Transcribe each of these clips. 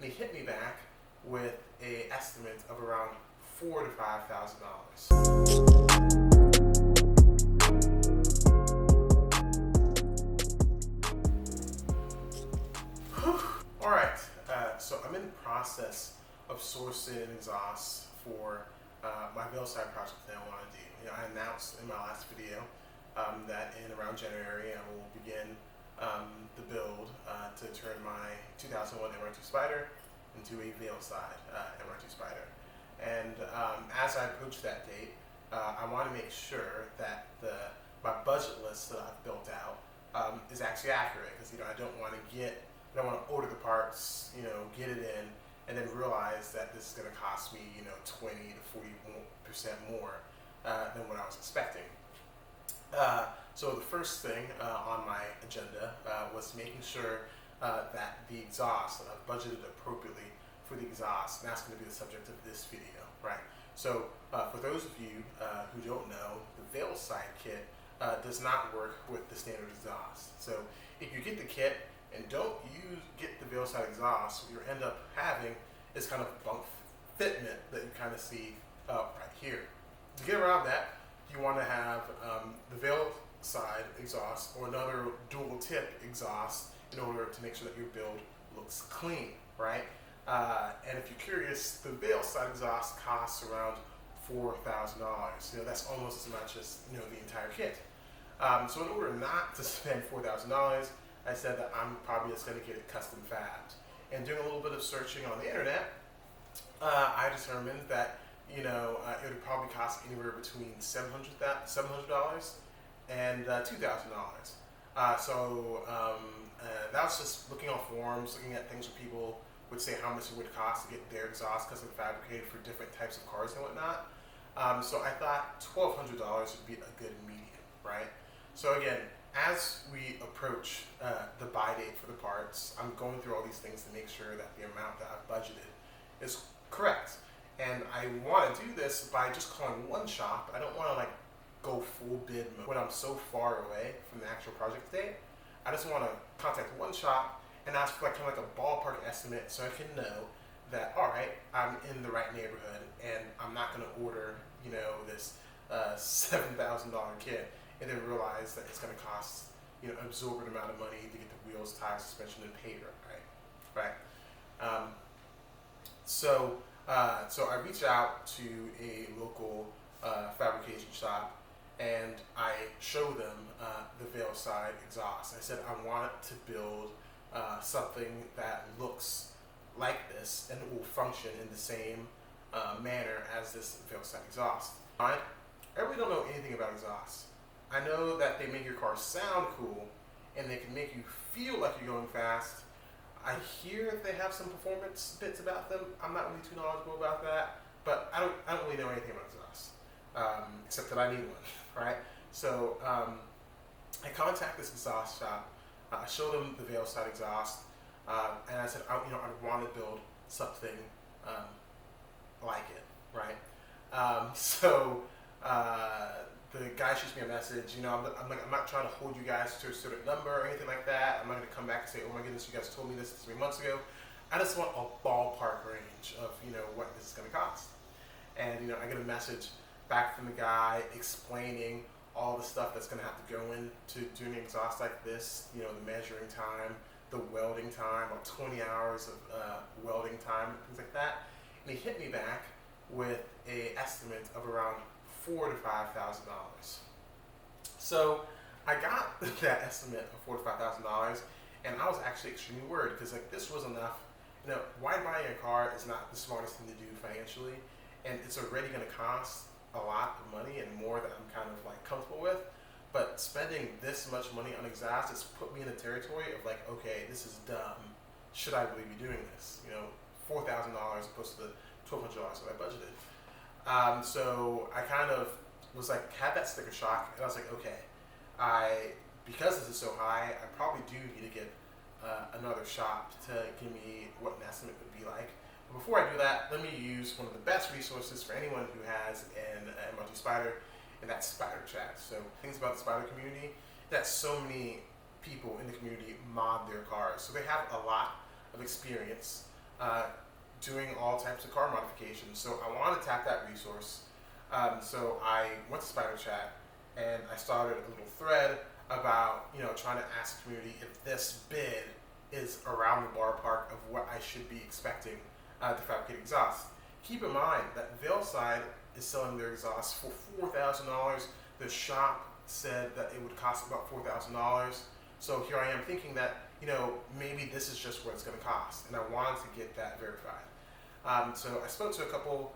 and he hit me back with a estimate of around $4,000 to $5,000. All right, so I'm in the process of sourcing exhausts for my veilside project that I want to do. I announced in my last video that in around January I will begin the build to turn my 2001 mr2 spyder into a veilside mr2 spyder. And as I approach that date, I want to make sure that my budget list that I've built out is actually accurate, because I don't want to order the parts, get it in, and then realize that this is going to cost me, 20 to 40% more than what I was expecting. So the first thing on my agenda was making sure that the exhaust, that I've budgeted appropriately for the exhaust, and that's going to be the subject of this video, right? So for those of you who don't know, the veilside kit does not work with the standard exhaust. So if you get the kit and don't get the veilside exhaust, what you end up having is kind of bunk fitment that you kind of see right here. To get around that, you want to have the veilside exhaust or another dual tip exhaust in order to make sure that your build looks clean, right? And if you're curious, the veilside exhaust costs around $4,000. That's almost as much as the entire kit. So in order not to spend $4,000, I said that I'm probably just going to get it custom fabbed. And doing a little bit of searching on the internet, I determined that it would probably cost anywhere between $700 and $2,000. So that was just looking on forums, looking at things where people would say how much it would cost to get their exhaust custom fabricated for different types of cars and whatnot. So I thought $1,200 would be a good medium, right? So again, as we approach the buy date for the parts, I'm going through all these things to make sure that the amount that I've budgeted is correct. And I want to do this by just calling one shop. I don't want to go full bid mode when I'm so far away from the actual project date. I just want to contact one shop and ask for kind of a ballpark estimate so I can know that, all right, I'm in the right neighborhood and I'm not going to order, this $7,000 kit and then realize that it's going to cost, an absorbent amount of money to get the wheels, tires, suspension, and paper, right? So I reached out to a local fabrication shop and I showed them the veilside exhaust. I said I want to build something that looks like this and will function in the same manner as this veilside exhaust. I really don't know anything about exhaust. I know that they make your car sound cool and they can make you feel like you're going fast. I hear they have some performance bits about them. I'm not really too knowledgeable about that, but I don't really know anything about exhaust, except that I need one, right? So I contact this exhaust shop. I show them the veilside exhaust, and I said, I want to build something like it, right? The guy shoots me a message. I'm not trying to hold you guys to a certain number or anything like that. I'm not going to come back and say, oh my goodness, you guys told me this 3 months ago. I just want a ballpark range of what this is going to cost. And I get a message back from the guy explaining all the stuff that's going to have to go into doing an exhaust like this. The measuring time, the welding time, about 20 hours of welding time, things like that. And he hit me back with an estimate of around $4,000 to $5,000. So I got that estimate of $4,000 to $5,000, and I was actually extremely worried because this was enough. Why buying a car is not the smartest thing to do financially, and it's already going to cost a lot of money and more that I'm kind of comfortable with. But spending this much money on exhaust has put me in the territory of okay, this is dumb. Should I really be doing this? $4,000 opposed to the $1,200 that I budgeted. So I kind of was had that sticker shock, and I was okay, because this is so high, I probably do need to get another shop to give me what an estimate would be like. But before I do that, let me use one of the best resources for anyone who has an mr2 spyder, and that's Spyder Chat. So things about the Spyder community, that so many people in the community mod their cars, so they have a lot of experience doing all types of car modifications. So I wanted to tap that resource. So I went to Spider Chat and I started a little thread about trying to ask the community if this bid is around the ballpark of what I should be expecting to fabricate exhaust. Keep in mind that Veilside is selling their exhaust for $4,000. The shop said that it would cost about $4,000. So here I am thinking that maybe this is just what it's going to cost, and I wanted to get that verified. So I spoke to a couple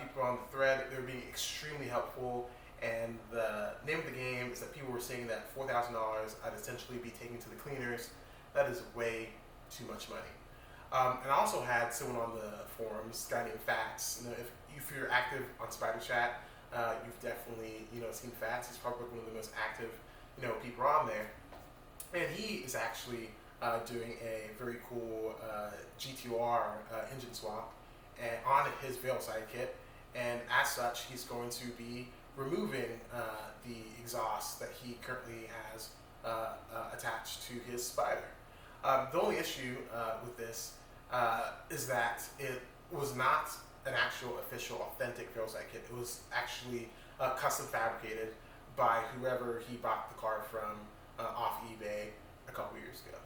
people on the thread. They were being extremely helpful, and the name of the game is that people were saying that $4,000 I'd essentially be taking to the cleaners. That is way too much money. And I also had someone on the forums, a guy named Fats. If you're active on Spider Chat, you've definitely seen Fats. He's probably one of the most active people on there, and he is actually doing a very cool G2R engine swap and on his veilside kit, and as such, he's going to be removing the exhaust that he currently has attached to his Spyder. The only issue with this is that it was not an actual official authentic veilside kit. It was actually custom fabricated by whoever he bought the car from off eBay a couple years ago.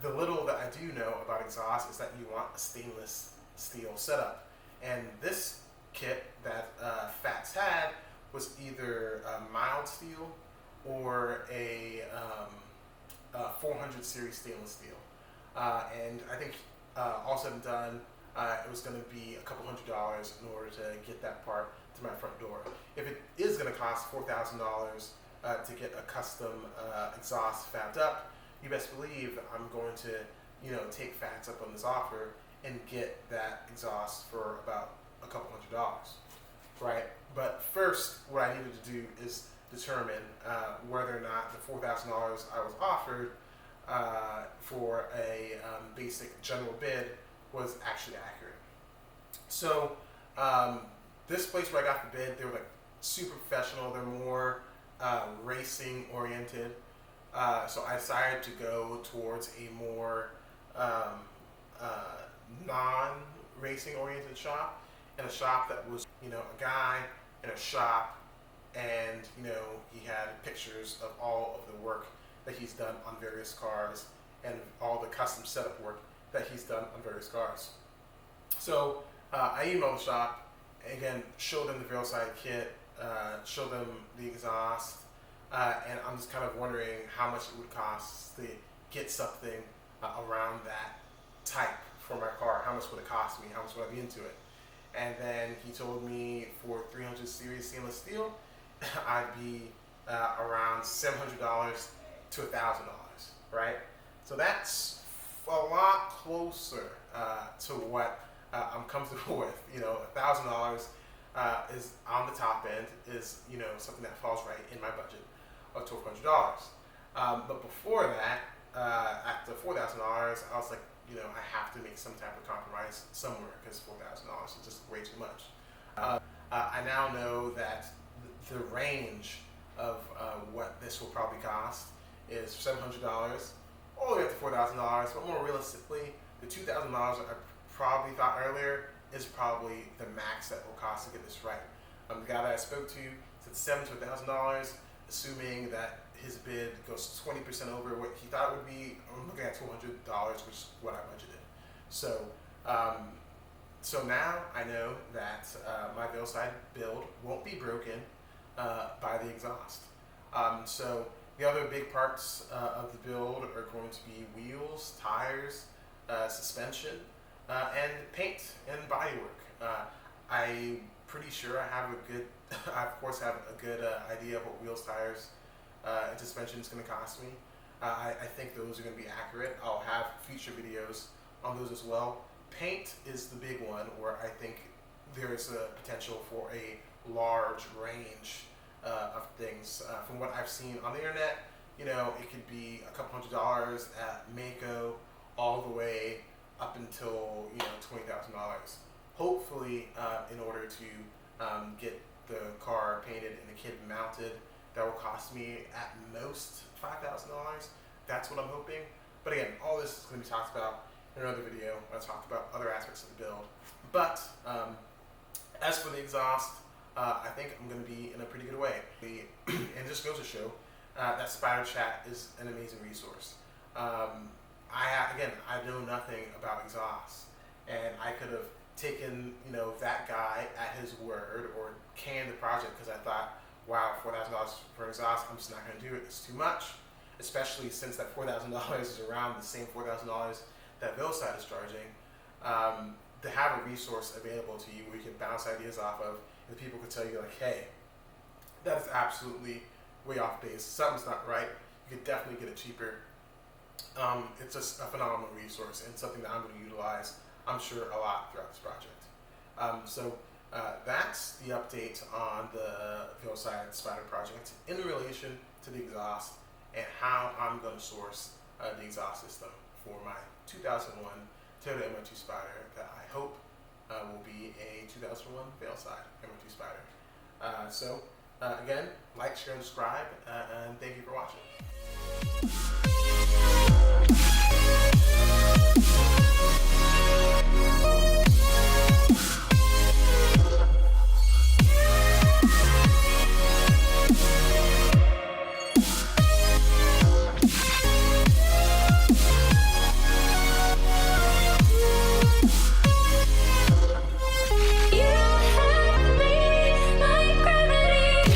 The little that I do know about exhaust is that you want a stainless steel setup. And this kit that Fats had was either mild steel or a 400 series stainless steel. And I think all said and done, it was going to be a couple $100 in order to get that part to my front door. If it is going to cost $4,000 to get a custom exhaust fabbed up, you best believe I'm going to take Fats up on this offer and get that exhaust for about a couple $100, right? But first, what I needed to do is determine whether or not the $4,000 I was offered for a basic general bid was actually accurate. So this place where I got the bid, they were like super professional. They're more racing oriented. So I decided to go towards a more non-racing oriented shop, and a shop that was a guy in a shop, and he had pictures of all of the work that he's done on various cars and all the custom setup work that he's done on various cars. So I emailed the shop, again, showed them the veilside kit, showed them the exhaust, and I'm just kind of wondering how much it would cost to get something around that type for my car. How much would it cost me? How much would I be into it? And then he told me for 300 series stainless steel, I'd be around $700 to $1,000, right? So that's a lot closer to what I'm comfortable with. $1,000 is on the top end, is something that falls right in my budget of $1,200. But before that, at the $4,000, I was like, I have to make some type of compromise somewhere, because $4,000 is just way too much. I now know that the range of what this will probably cost is $700 all the way up to $4,000, but more realistically, the $2,000 I probably thought earlier is probably the max that will cost to get this right. The guy that I spoke to said $700 to $1,000, assuming that his bid goes 20% over what he thought it would be. I'm looking at $200, which is what I budgeted. So, so now I know that my veilside build won't be broken by the exhaust. So the other big parts of the build are going to be wheels, tires, suspension, and paint and bodywork. I'm pretty sure I have a good, I of course have a good idea of what wheels, tires, and suspension is going to cost me. I think those are going to be accurate. I'll have future videos on those as well. Paint is the big one, where I think there's a potential for a large range of things. From what I've seen on the internet, it could be a couple $100 at Mako, all the way up until $20,000. Hopefully, in order to get the car painted and the kit mounted, that will cost me at most $5,000. That's what I'm hoping. But again, all this is going to be talked about in another video when I talk about other aspects of the build. But as for the exhaust, I think I'm going to be in a pretty good way. And it just goes to show that Spyder Chat is an amazing resource. I know nothing about exhaust, and I could have taken that guy at his word or canned the project because I thought, wow, $4,000 for exhaust, I'm just not going to do it. It's too much, especially since that $4,000 is around the same $4,000 that veilside is charging. To have a resource available to you where you can bounce ideas off of, and people could tell you like, hey, that is absolutely way off base. Something's not right. You could definitely get it cheaper. It's just a phenomenal resource and something that I'm going to utilize, I'm sure, a lot throughout this project. So that's the update on the veilside spyder project in relation to the exhaust and how I'm going to source the exhaust system for my 2001 Toyota mr2 spyder that I hope will be a 2001 veilside mr2 spyder. So again, like, share, and subscribe, and thank you for watching.